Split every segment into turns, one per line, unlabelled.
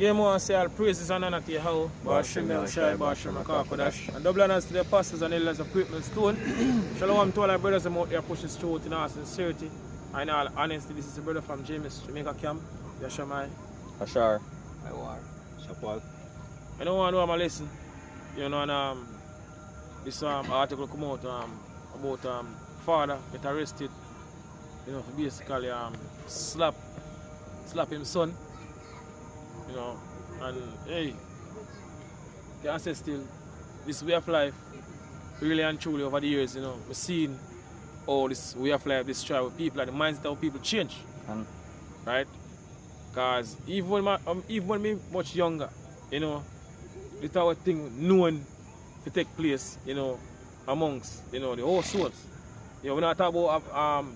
Yeah, more say all praises and honor to Yahweh, Bashim El Shai, Bashim Akakodash, and double honors to the apostles and elders of Great Stone. Shalom to all our brothers and out there pushing through in all sincerity and all honesty. This is a brother from Jamaica camp, Yashamai.
Ashar.
Iwar.
Shapal.
I don't want to know my lesson. You know, and this article come out about father get arrested, you know, for basically slap his son. You know, and hey, can say still, this way of life, really and truly over the years, you know, we've seen all this way of life, this trial with people, and the mindset of people change, right? Because even when me much younger, you know, this type of thing known to take place, you know, amongst, you know, the whole souls. You know, we're not talking about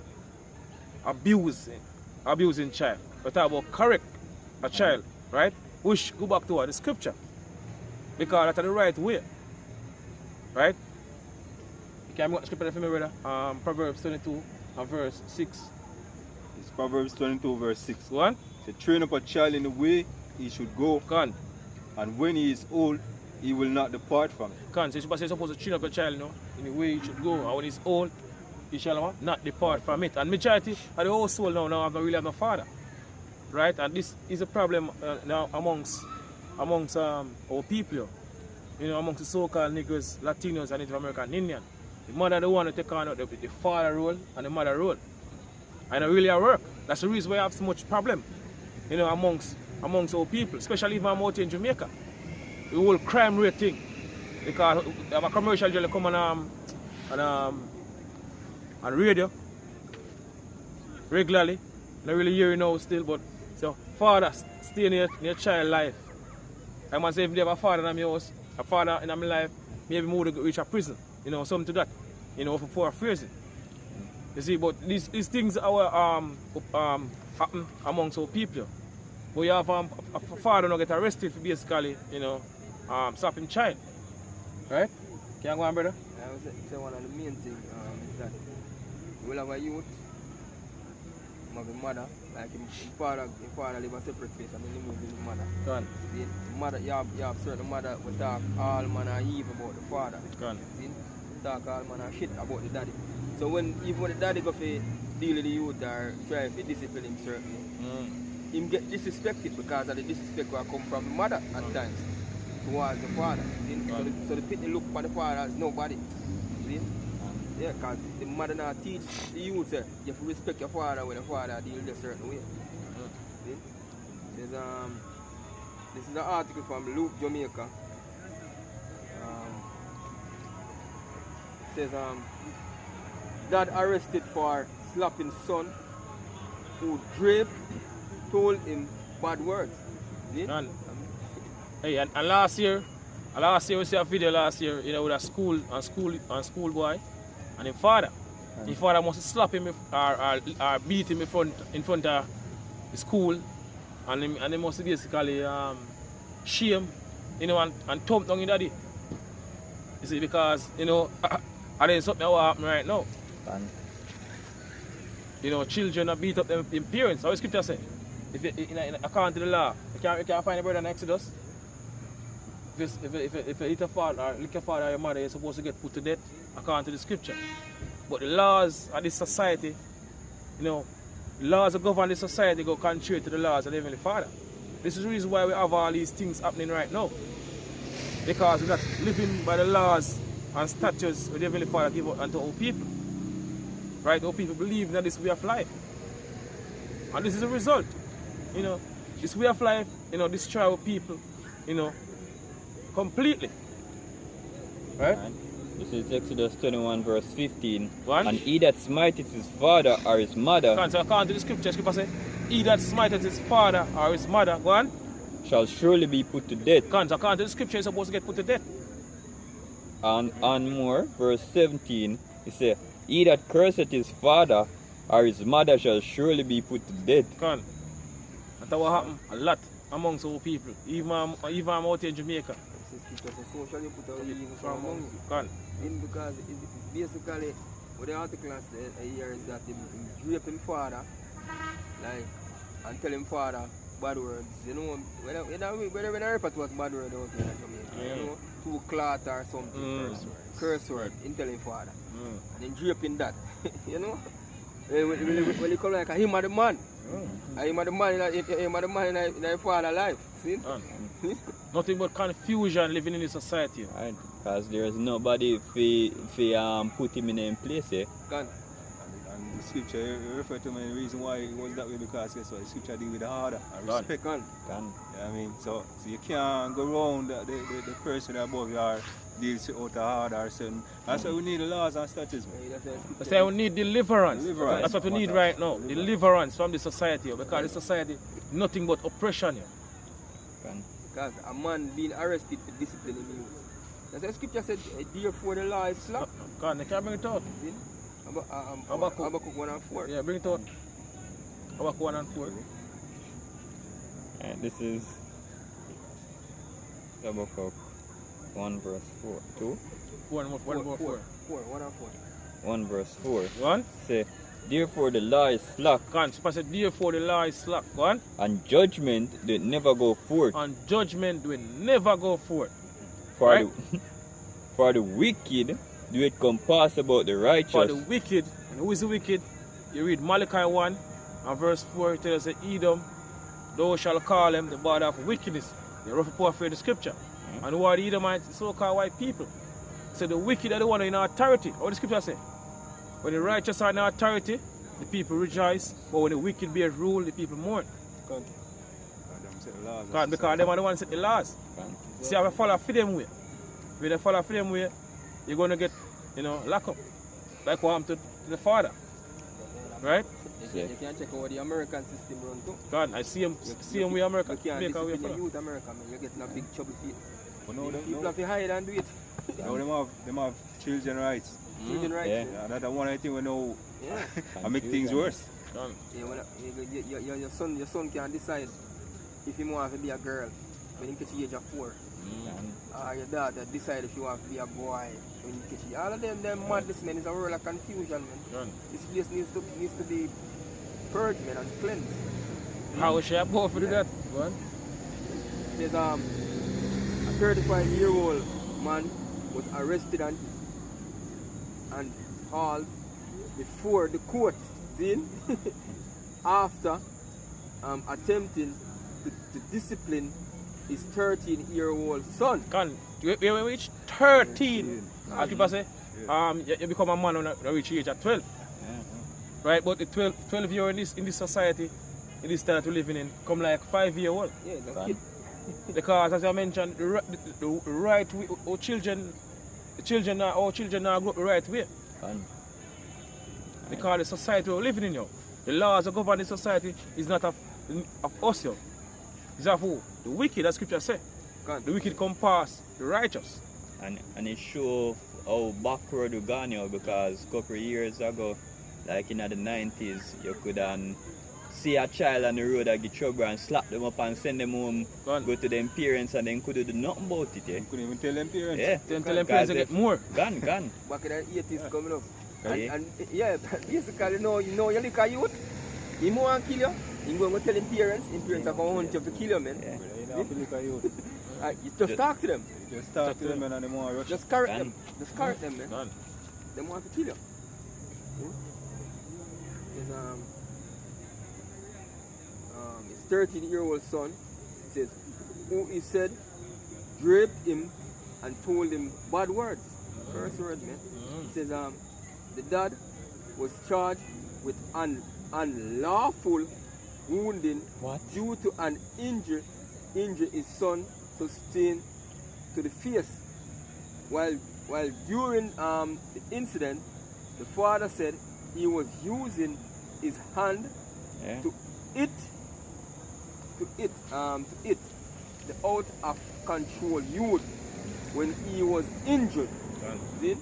abusing child, we're talking about correct a child. Right? We should go back to the scripture. Because that's the right way. Right? You can go to the scripture for me, brother. Proverbs 22 and verse 6.
It's Proverbs 22 verse 6.
Go on.
To train up a child in the way he should go.
Go on.
And when he is old, he will not depart from it.
Go on. So you're supposed to train up a child, you know, in the way he should go. And when he's old, he shall not depart from it. And majority of the whole soul now have really have no father. Right, and this is a problem now amongst our people, you know, amongst the so-called Negroes, Latinos, and Native American Indian. The mother the one to take on the father role and the mother role, and it really work. That's the reason why I have so much problem, you know, amongst our people, especially if I'm out in Jamaica. The whole crime rate thing, because I have a commercial journal come on radio regularly. Not really hearing now still, but. So, father stay in your child life. I must say, if they have a father in my house, a father in my life, maybe more to reach a prison, you know, something to that, you know, for phrasing. You see, but these things happen amongst our people. But you have a father not get arrested for basically, you know, slapping child. Right? Can you go on, brother?
I would say one of the main things is that you will have a youth. Have a mother, like his father live a separate place, and then he move with his mother.
Gone.
See, mother, you have certain mother will talk all manner of evil about the father.
Gone.
See, talk all manner of shit about the daddy. So even when the daddy go for deal with the youth or try to discipline him certainly, him get disrespected because of the disrespect will come from the mother at times towards the father. See? So the pity look for the father as nobody. See? Yeah, because the mother now teach the youth you have to respect your father when the father deals a certain way. See? This is an article from Luke, Jamaica. It says dad arrested for slapping son who draped told him bad words. See?
Hey, and last year we see a video last year, you know, with a school boy. And his father must slap him or beat him in front of the school, and they must basically shame, you know, and thump down his daddy. You see, because you know, and then something will happen right now. You know, children are beat up their parents. How the scripture say? If according to the law, you can't find a brother in Exodus. If you hit a father or lick your father or your mother, you're supposed to get put to death according to the scripture. But the laws of this society, you know, laws that govern this society go contrary to the laws of the Heavenly Father. This is the reason why we have all these things happening right now. Because we're not living by the laws and statutes of the Heavenly Father give unto our people. Right? Our people believe that this way of life. And this is the result. You know, this way of life, you know, destroy our people, you know, completely. Right?
This is Exodus 21 verse 15.
One.
And he that smiteth his father or his mother
So according to the scripture say, he that smiteth his father or his mother, go on,
shall surely be put to death.
So according to the scripture, he's supposed to get put to death.
And more, verse 17, he says, he that curseth his father or his mother shall surely be put to death.
That's what happened a lot amongst our people, even out here in Jamaica.
Because the social you put out even from among you. Because it's basically what the article said here is that he drape him father, like, and tell him father bad words. You know, when You know, when I refer to as bad word out here in Jamaica, you know, to clot or something, curse word, in telling father, and then draping that, you know. When you come like a him or the man, him or the man in the father life, see?
Nothing but confusion living in this society.
Right, because there's nobody if put him in a place, eh?
Can.
And the scripture you refer to me, the reason why it was that way because guess what? The scripture deal with the order and respect.
Can.
Yeah, I mean, so you can't go around the person above you or deals out of order or something. That's why we need the laws and statutes.
That's why we need deliverance. That's what we need right now. Deliverance from the society, because the society nothing but oppression.
Because a man being arrested for disciplining you. That's why the scripture said, therefore the law is slack.
God, they can't bring it out.
Habakkuk 1 and 4.
Yeah, bring it out. Habakkuk 1 and 4.
And this is Habakkuk 1 verse 4. 2?
1 and 4.
1 verse 4.
1?
Say, therefore the law is slack.
God, said, therefore the law is slack. Go on.
And judgment did never go forth.
And judgment will never go forth.
For,
right?
For the wicked do it compass about the righteous.
For the wicked, and who is the wicked? You read Malachi 1 and verse 4, it tells us, Edom, thou shalt call them the border of wickedness. They rough up for the scripture. And who are the Edomites? So-called white people. So the wicked are the one in authority. What the scripture say? When the righteous are in authority, the people rejoice. But when the wicked bear rule, the people mourn. Because them are the ones that set the laws. See, if you follow for them way, when you follow for them way, you're going to get, locked up. Like what happened to the father. Right?
You can check out the American system run too.
God, I see him with America.
You can't discipline the youth America, man. You're getting a big trouble for it. People have to hide and do it.
Now them have children rights.
Children rights.
Yeah, that's one I think we know.
Yeah.
I make things worse.
Yeah, your son can decide if he wants to be a girl when he gets the age of 4. Your daughter decide if she wants to be a boy when he gets all of them madness, man, is a world of confusion, man. This place needs to be purged, man, and cleansed.
How should I both do that? What?
There's a 35-year-old man was arrested and hauled before the court, then after attempting to discipline his 13-year-old son.
When you reach 13, as people say, you become a man when you reach the age of 12. Right, but the 12-year in this society, in this time that we're living in, come like 5-year-old.
Yeah, that's it.
Because as I mentioned, the right way, our children now grow up the right way. Because the society we're living in, the laws that govern the society is not of us, it's of who? The wicked, as scripture says. The wicked come past the righteous.
And it shows how backward we gone now, because a couple of years ago, like in the 90s, you could see a child on the road that get trouble and slap them up and send them home, go to them parents, and then couldn't do nothing about it.
You couldn't even tell them parents.
Yeah.
Tell them parents to get more.
Gone.
Back in the 80s coming up. And basically, you look at youth, he want to kill you, he going to tell him parents are going to hunt you to kill you, man.
Yeah. You don't have to look at youth.
You just talk to them.
Just talk to them and they want to rush.
Just correct them. Just correct them, man. They want to kill you. His 13-year-old son says, who he said draped him and told him bad words. First word, man. He says the dad was charged with unlawful wounding due to an injury his son sustained to the face. While during the incident, the father said he was using his hand to hit the out of control youth when he was injured. See?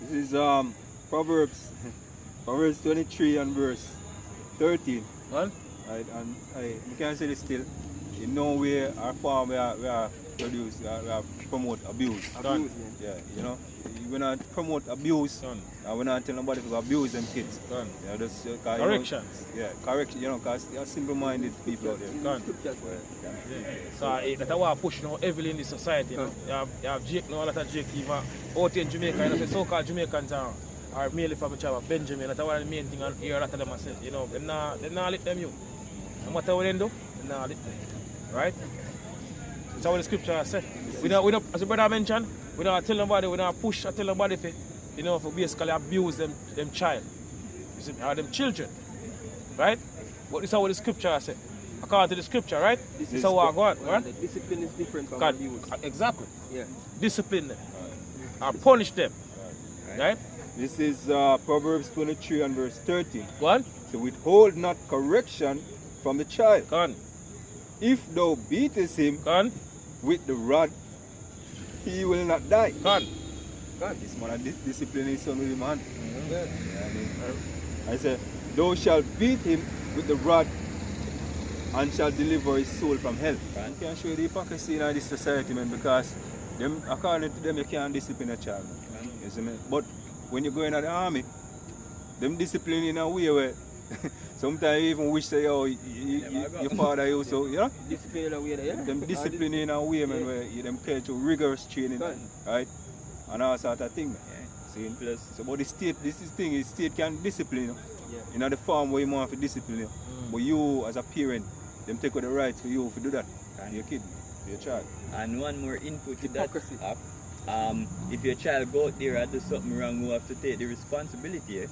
This is Proverbs 23 and verse 13.
What?
And I can say this still. In no way our farm we are produce, we are promote abuse.
Abuse, man.
Yeah, we not promote abuse.
Done.
And we not tell nobody to abuse them kids.
Done.
Yeah, just,
Correction.
Correction, because they are simple-minded people out there.
Done. So that's why I push now heavily in this society. You have Jake now, a lot of Jake even out in Jamaica, you know, so-called Jamaicans are mainly from Benjamin. That's why the main thing here, a lot of them are saying, you know, them not let them you. No matter what they do, them not let them. Right? That's what the scripture says. We don't, as the brother mentioned, we don't tell nobody, we don't push or tell nobody for, you know, for basically abuse them child. You see, or them children. Right? But this is what the scripture says. According to the scripture, right? This is how I go on, right?
The discipline is different from
God,
abuse.
exactly.
Yeah.
Discipline them. Or punish them. Right?
This is Proverbs 23 and verse 13.
One.
So withhold not correction from the child.
Gone.
If thou beatest him
Gone.
with the rod, he will not die.
Gone.
This man discipline his son with him hand.
Yeah.
I say, thou shalt beat him with the rod and shall deliver his soul from hell. You can show the hypocrisy in this society, man, because them, according to them, you can't discipline a child. You see me? But when you go in the army, them discipline in a way where sometimes you even wish that your father used to, you know?
Discipline in a way, yeah.
Them discipline in a way, man, where you them carry to rigorous training, right? And all sort of thing, man. See?
Plus,
So, but the state, this is thing, the state can discipline you.
Yeah.
In the form where you want to discipline you. But you, as a parent, them take out the rights for you to do that. And your kid, your child.
and one more input to that.
Hypocrisy.
If your child go out there and do something wrong, you have to take the responsibility.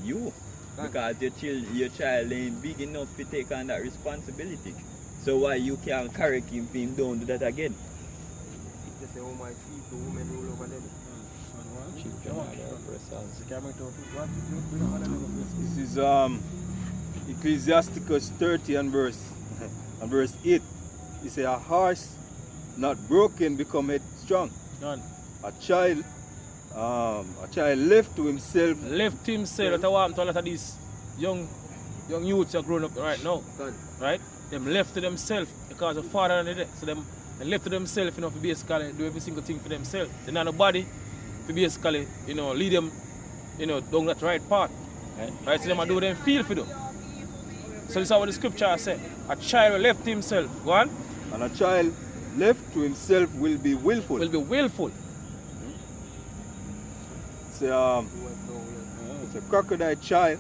You. Because your child ain't big enough to take on that responsibility. So why you can't correct him if he don't do that again?
They say, oh my feet, the women rule over them.
This is Ecclesiasticus 30 and verse 8. He say, a horse not broken becometh strong.
Gone.
A child left to himself.
Left himself. That's what happened to a lot of these young youths are growing up right now.
Gone.
Right? Them left to themselves because the father and the dead. So them they left to themselves, you know, to basically do every single thing for themselves. They not nobody to basically, you know, lead them, you know, down that right path. Right? So them do them feel for them. So this is what the scripture says. A child left to himself. Go on.
And a child left to himself will be willful.
Will be willful.
It's a crocodile child,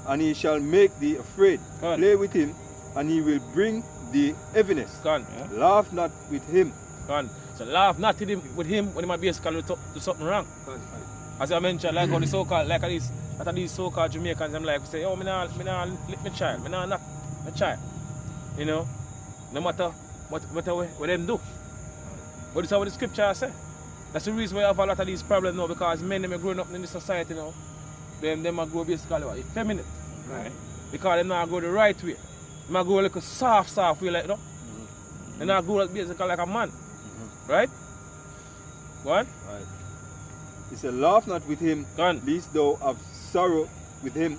and he shall make thee afraid.
Gone.
Play with him, and he will bring thee heaviness.
Gone.
Laugh not with him.
Gone. So laugh not with him when he might basically do something wrong. As I mentioned, like all the so-called, like these so-called Jamaicans, them like say, oh, me nah lick my child, me nah knock my child. You know, no matter what them do. But this is what the scripture say. That's the reason why I have a lot of these problems now, because men them are growing up in this society now. Them are grow basically what, effeminate. Right? Because they not go the right way. They not go like a soft way like that. They not go like basically like a man. Right? What?
Right. He said, laugh not with him,
Gone.
lest thou have sorrow with him,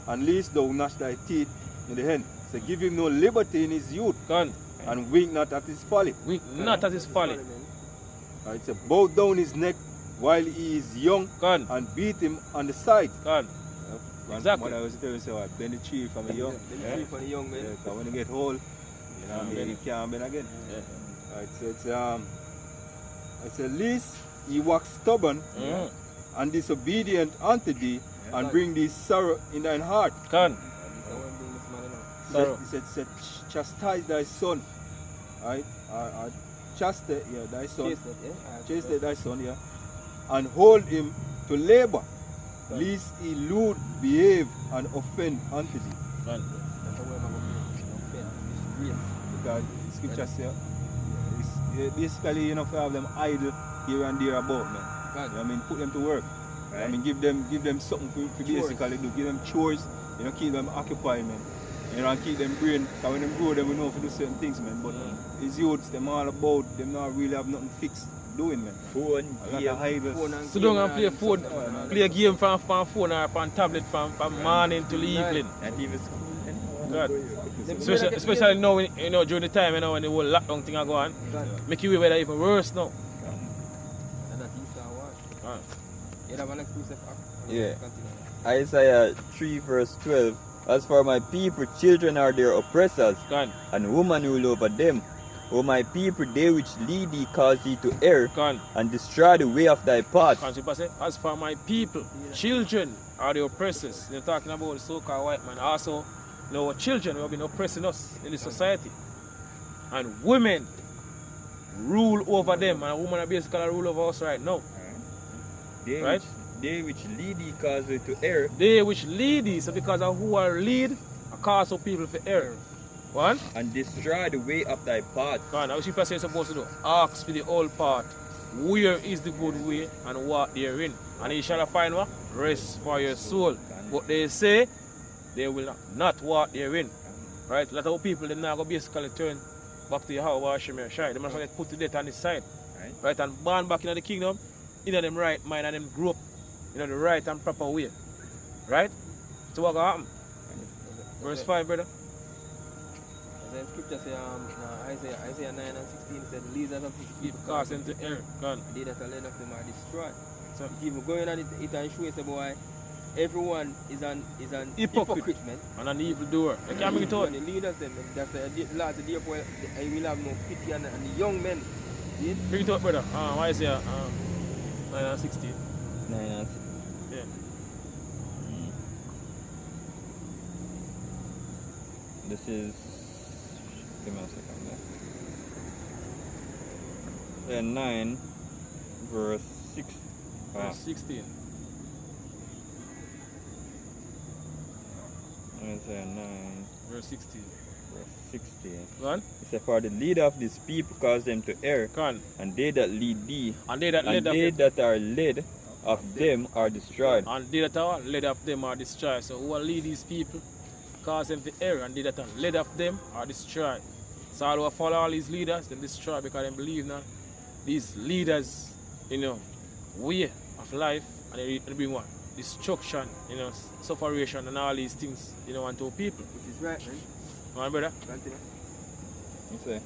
and lest thou gnash thy teeth in the hand. So give him no liberty in his youth,
Gone.
and wink not at his folly.
We not at his folly.
Right, so bow down his neck while he is young,
Gone.
and beat him on the sides.
Gone. Exactly.
What I was telling you, so I bend the tree from a young.
Then free for the young men.
Yeah, 'cause when you get old, you know, you can't bend again.
Yeah.
Right, so it's at least he wax stubborn and disobedient unto thee, and bring thee sorrow in thine heart.
Gone. Sorrow.
He said, chastise thy son, right? Chaste, thy son. Chaste thy son, and hold him to labor, lest he lewd behave and offend unto thee.
Gone.
Because the scripture says, basically, you know, to have them idle here and there about, man. You know what I mean, put them to work.
Right.
I mean, give them something to basically do. Give them chores, you know, keep them occupied, man. You know, and keep them brain. Because when them grow, them we know to do certain things, man. But these youths, them all about, them not really have nothing fixed doing, man.
Phone,
A lot of idle.
Sit down and play phone, play a game from phone or from tablet from morning till evening.
not even school.
God. Especially now, you know, during the time, you know, when the whole lockdown thing are going on, make you weather even worse now.
You have an exclusive act?
Yeah.
Continue.
Isaiah 3 verse 12. As for my people, children are their oppressors,
Gone.
and women rule over them. O my people, they which lead thee cause thee to err,
Gone.
and destroy the way of thy path.
Can't say, as for my people, children are the oppressors. They're talking about the so-called white man. Also, you know, children who have been oppressing us in the society. And women rule over them. And women are basically rule over us right now. Right?
They which lead thee cause thee to err.
They which lead thee, so because of who are lead, are cause of people to err. One?
And destroy the way of thy path.
God, now what you say supposed to do? Ask for the old part. Where is the good way and walk therein? And ye shall find what? Rest for your soul. But they say they will not walk therein. Right? A lot of people they now go basically turn back to your house, wash your shine. They must get put to death on this side. Right? And born back into the kingdom, in them right mind and them grow up in the right and proper way. Right? So what gonna happen? Verse 5, brother.
The scripture say, Isaiah 9 and 16 said, leaders of his people
Cause them to err. Gone.
they that are led of them are destroyed.
So,
If you go in and it and show us boy, everyone is an
Hypocrite.
man.
and an evil doer. You can't bring it out.
When the leaders them, that's the last the therefore I will have no pity and the young men. See?
Bring it out, brother. Isaiah 9 and 16.
9 and 6.
Yeah.
This is. Give me a second there. Yeah, 9 verse 6.
Verse 16.
Isaiah 9
Verse 16.
verse 16.
Go on.
It says, for the leader of this people cause them to err,
Go on.
and they that lead thee,
And they that
and
led
they
of them,
that are led of them are destroyed.
and they that are led of them are destroyed. So who will lead these people? Cause them to err, and they that are led of them are destroyed. So all who follow all these leaders, them destroy because they believe now these leaders, way of life, and they bring what? Destruction, sufferation and all these things, unto people.
Which is right, man.
Come on, brother.
Continue.
You say,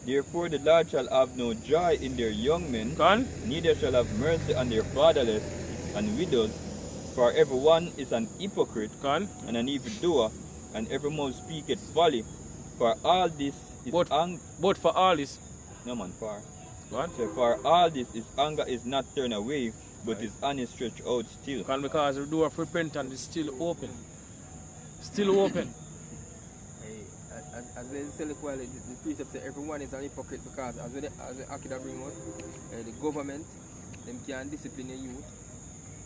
therefore the Lord shall have no joy in their young men,
Go on.
neither shall have mercy on their fatherless and widows, for everyone is an hypocrite
Go on.
and an evildoer, and every mouth speaketh folly. For all this is
But for all this,
no man, for.
go on.
So for all this is anger is not turned away, but is honey stretched out still.
Go on, because the door of repentance is still open. Still open.
Hey, as they say the precept say everyone is an hypocrite because as the Akida bring out, the government, them can discipline the youth,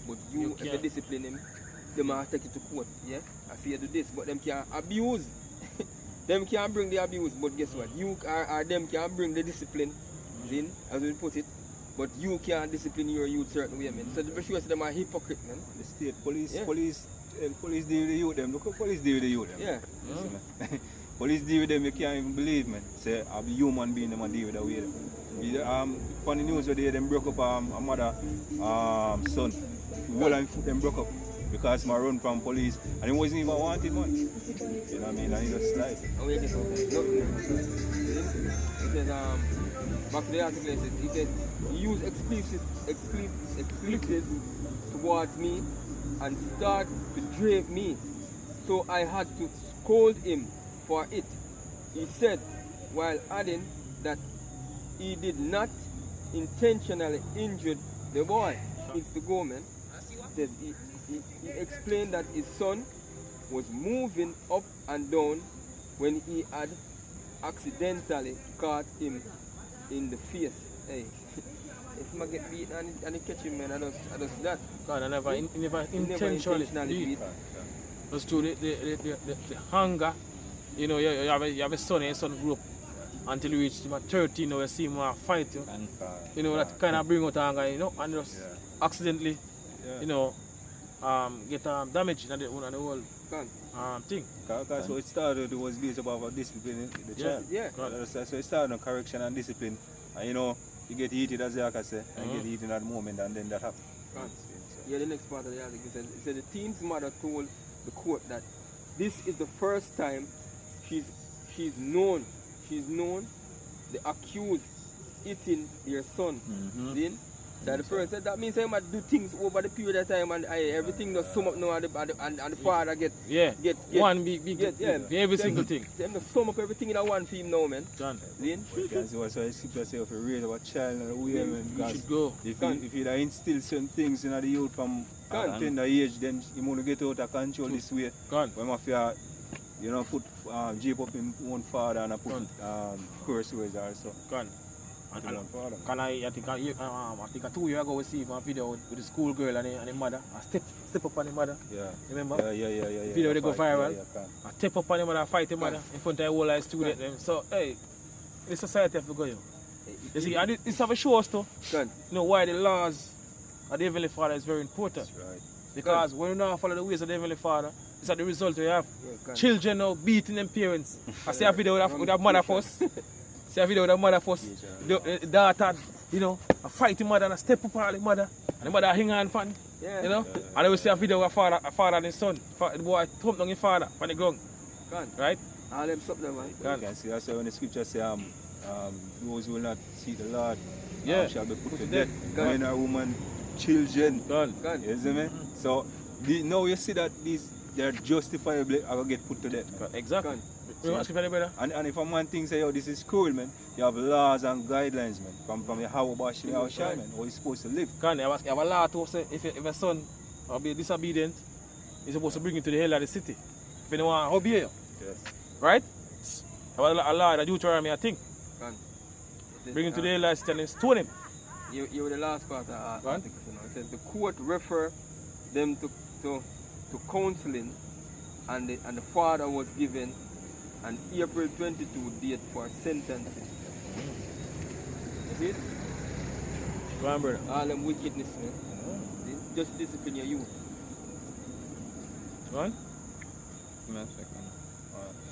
but you if you discipline them, they might take you to court, yeah? I see you do this, but them can abuse. Them can bring the abuse, but guess what? You or them can bring the discipline in, as we put it, but you can't discipline your youth certain way, man. So the sure them are hypocrite, man.
The state police,
Yeah.
police deal with the youth them. Look how police deal with the youth them.
Yeah.
Listen, man. Police deal with them, you can't even believe, man. Say, a human being them and deal with the way them. On the news where them broke up a mother, son. Whole and foot them broke up because my run from police and he wasn't even wanted, man. You know what I mean? And he just slide.
And we just nothing. It says back to the article it says he says he used expletives towards me and start to drape me. So I had to scold him for it. He said while adding that he did not intentionally injure the boy. It's the go, man. Says he explained that his son was moving up and down when he had accidentally caught him in the face. Hey, if I get beat and he catch him, man, I just that.
God, I never intentionally
beat.
Just to the hunger, you have a son and your son grew up until you reach about 13, you see him fight you. That kind of bring out anger, and just accidentally, get damage in the whole thing.
Because so it started, it was based about discipline the child.
Yeah.
So it started on correction and discipline. And you get heated as Yaka say, and you get heated at the moment, and then that happens.
Yeah, the next part of the article says, it said the teen's mother told the court that this is the first time she's known the accused eating their son. So the first, that means he might do things over the period of time and everything just sum up now and the father get
one big every single thing.
Them just sum up everything in a one film now, man.
John.
That's why I keep yourself a real about child and a way, man.
You should go.
If you instill certain things in the youth from a tender age, then you want to get out of control this way. When mafia, you know, put jeep up in one father and I put curse words also. I think 2 years ago we see a video with the school girl and the mother. I step up on the mother. Yeah. Remember? Yeah. Video they go viral. I step up on the mother, I fight the mother in front of the whole student. So hey, the society have to go. You see, and this have a show us too. You know why the laws of the Heavenly Father is very important. That's right. Because when you now follow the ways of the Heavenly Father, it's at the result we have. Children now beating their parents. I see a video with a mother first. See a video with a mother first. The daughter, you know, a fighting mother and a step up on the mother. And the mother hang on fan. You know? And then we see a video with a father and his son. The boy thump down his father on the ground. Right?
All them stuff there, man.
You can see also when the scripture say those who will not see the Lord shall be put to death. Men or women, children. You see me? So now you see that they're justifiably going to get put to death.
Exactly.
And if a man thinks, yo, this is cruel, man, you have laws and guidelines, man, from your how about how shy, man, how you supposed to live.
You have a law to say if a son will be disobedient, you're supposed to bring him to the hell of the city. If you don't want to obey you. Yes. Right? You have a law that Deuteronomy, I think. Bring him to the hell of the city and stone him.
You the last part of the article, you know. It says the court refer them to counseling and the father was given an April 22 date for sentencing. You see it?
Go on, brother.
All them wickedness, man. Just discipline your youth.
Go on.
Give me a second.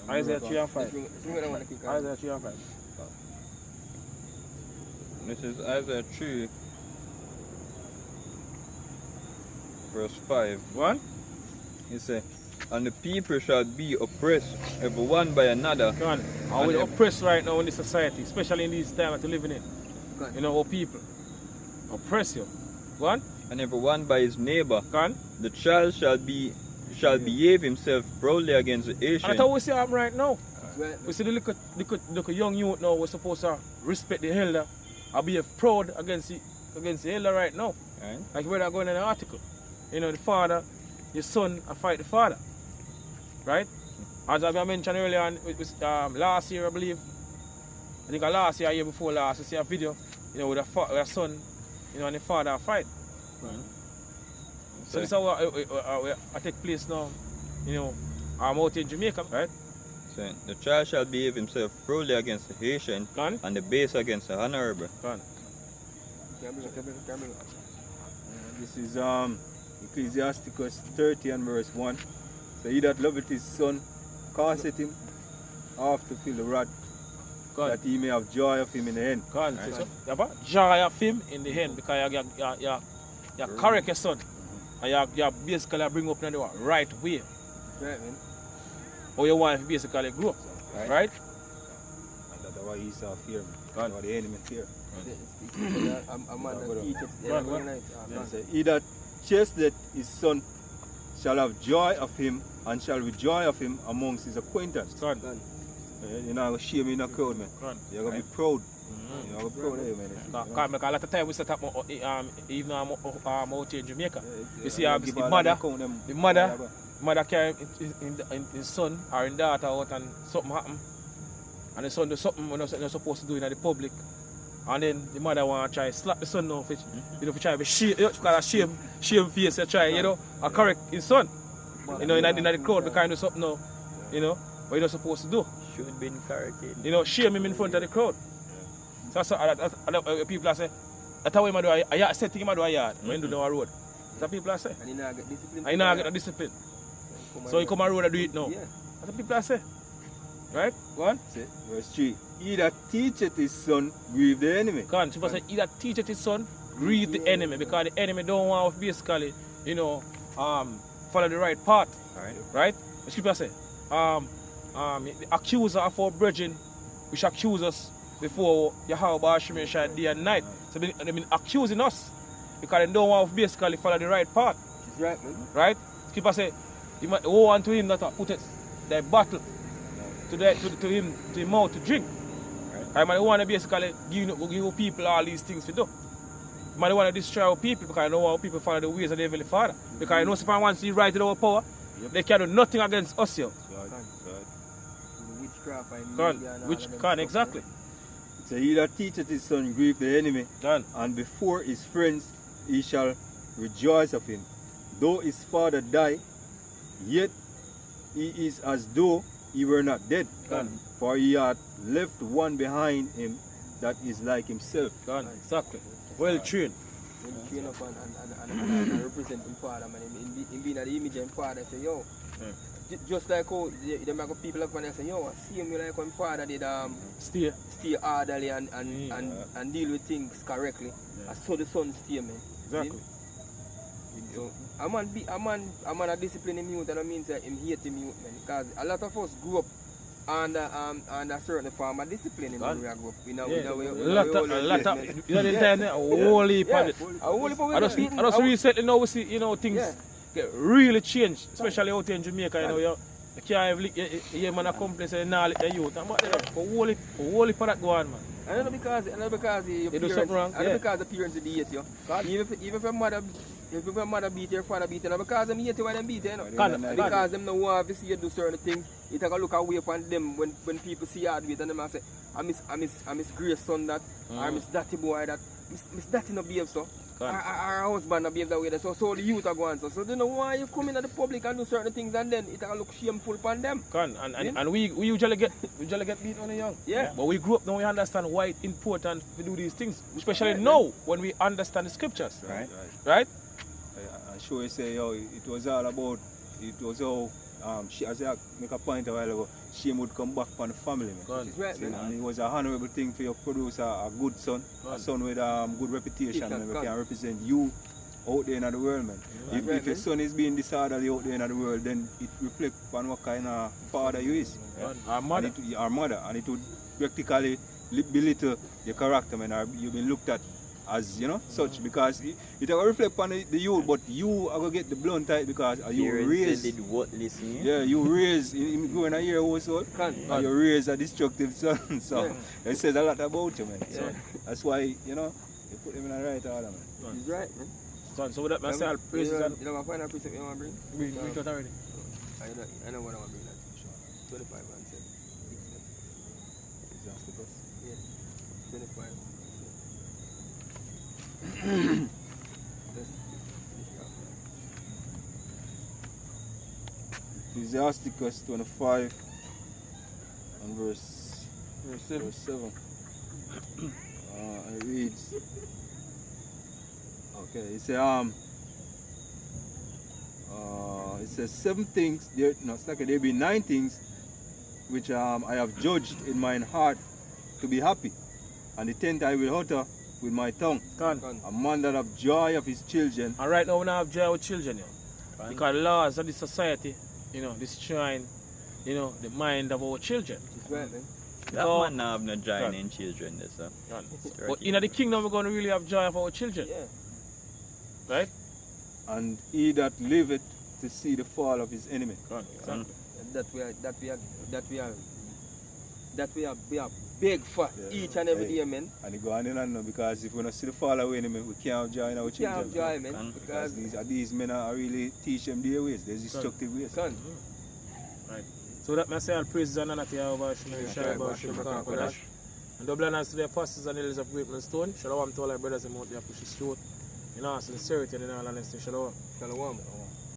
Isaiah 3 and 5.
Isaiah
3 and 5.
This is Isaiah 3, verse 5.
What?
He said, and the people shall be oppressed, every one by another.
Are we oppressed right now in this society, especially in these times that we're living in? You know, our people oppress you. What?
And every one by his neighbor. The child shall behave himself proudly against the Asian.
And that's how we see happen right now. We see the little young youth now we're supposed to respect the elder. I'll be proud against the elder right now.
Right.
Like where they're going in the article. You know, the father, your son, I fight the father. Right? As I mentioned earlier on, it was last year, I believe. I think last year before last, I see a video, you know, with a son, you know, and the father fight. Right. So this is how I take place now, you know, I'm out in Jamaica, right?
So the child shall behave himself proudly against the Haitian and the base against the honorable.
This is Ecclesiasticus 30 and verse 1. So he that loveth his son causeth him off to feel the wrath, that he may have joy of him in the end.
Right. So you have joy of him in the end because you correct your son. And you basically bring up in the right way.
Right, man.
Or your wife basically grow up. Right?
And that's why he's fear, man. What the enemy fear.
I'm man that teaches.
He that chasteth his son shall have joy of him and shall rejoice of him amongst his acquaintance. You're not going to shame in a crowd, man. You're going to be proud. You're going to be proud of him, man.
Because a lot of time we set up even out here in Jamaica. You see the mother carry his son or his daughter out and something happen. And the son do something we're not supposed to do in the public. And then the mother want to try to slap the son off it. You know, if you try to shame face, you try, you know, or correct his son. You know, in the crowd, because you do something now, you know, what you're not supposed to do.
Should be corrected.
You know, shame him in front of the crowd. So that's people are say, that's how we do a yard, set him do a yard, when you do no road. That's what people are say.
And you not get discipline.
And you not get the discipline. So you come on road and do it now.
Yeah.
That's what people are say. Right? Go on.
Verse 3. He that teacheth his son grieve the enemy.
Go on. People say, he that teacheth his son grieve the enemy, because the enemy don't want to basically, you know, follow the right path. Right? The scripture say, the accuser of our brethren, which accuse us before Yahweh Shemeshah day and night. So they've been accusing us. because they don't want to basically follow the right path.
It's right, man.
Right? Skipper say, you might hold on to him that put it, the bottle to him mouth to drink. Right? I want to basically give people all these things to do. I want to destroy our people because I know how people follow the ways of the Heavenly Father. Because I know if I want to see right in our power, they can do nothing against us here.
Witchcraft and
Can,
media and
which
all of them
can,
stuff,
exactly.
man.
So he that teacheth his son grieve the enemy,
Can.
and before his friends he shall rejoice of him. Though his father die, yet he is as though he were not dead.
Can.
For he hath left one behind him that is like himself.
Can. Exactly. Well trained.
When he train up and represent him father, man, him being at the image of him father, say, yo, just like how them people up and they say, yo, I see him like when father did
Stay.
stay orderly and deal with things correctly. I saw the son stay, man.
Exactly.
So a man a discipline him youth, and that means that him hate him youth, man. Because a lot of us grew up under a certain form of discipline in when we grew up. You know,
A lot of you know the time there, a whole heap of it. I just recently now we see, you know, things get really changed, especially out here in Jamaica, you know, you can't have man a complain say nah let the youth. But a whole heap of that go on, man.
And not because your
They do
parents,
something wrong,
and because the parents did hate you. Even if your mother beat your father beat you, not because them hate you when them beat you, you know. Because them no want to see you do certain things. You take a look away upon them when people see you hard with and them and say, I miss Grace son that, or I miss Datty boy that, miss Datty no behave so. Our husband no behave that way. So the youth are going so. So they know why you come in at the public and do certain things and then it take a look shameful upon them.
And we usually get beat on the young.
Yeah.
But we grew up now, we understand why it's important to do these things. Especially now when we understand the scriptures. Right?
I sure say, yo, it was all about, it was all, as I make a point a while ago, shame would come back upon the family. Man.
Right, man.
And it was a honorable thing for you to produce a good son, a son with good reputation, and can represent you out there in the world, man. If your son is being disorderly out there in the world, then it reflects on what kind of father you is.
Our mother.
Our mother, and it would practically belittle your character, man, or you've been looked at as, you know, such, because it will reflect on the youth, but you are going to get the blunt type because you raised, you raised, in going a year old so you raised a destructive son, so it says a lot about you, man. So that's why, you know, you put him in the right order, man.
He's right, man.
So with that myself, praise
you know what final precept you want to bring?
We got already.
I know what I want to bring that. 25 and 7. Yeah. 25.
Ecclesiasticus 25 and verse 7. It reads, okay, it says 7 things, there be 9 things which I have judged in mine heart to be happy, and the 10th I will utter with my tongue. A man that have joy of his children.
And right now we don't have joy with children, you know. Because laws of the society, you know, destroying, you know, the mind of our children.
That's right, man.
That man not have no joy in children, so.
But in the kingdom we're going to really have joy of our children.
Yeah.
Right?
And he that liveth to see the fall of his enemy.
And we are big for each and every day, man.
And it go on and on because if we don't see the fall of our enemy, we can't have joy in our children.
We can't have joy, man.
Because these men are really teach them their ways, their destructive ways.
Right. So that myself praise and honor to Yahweh Shai and double honors to the apostles and elders of Great Millstone. Shalom to all our brothers and out there push his throat. In all sincerity and in all honesty. Shalom.
Shalom.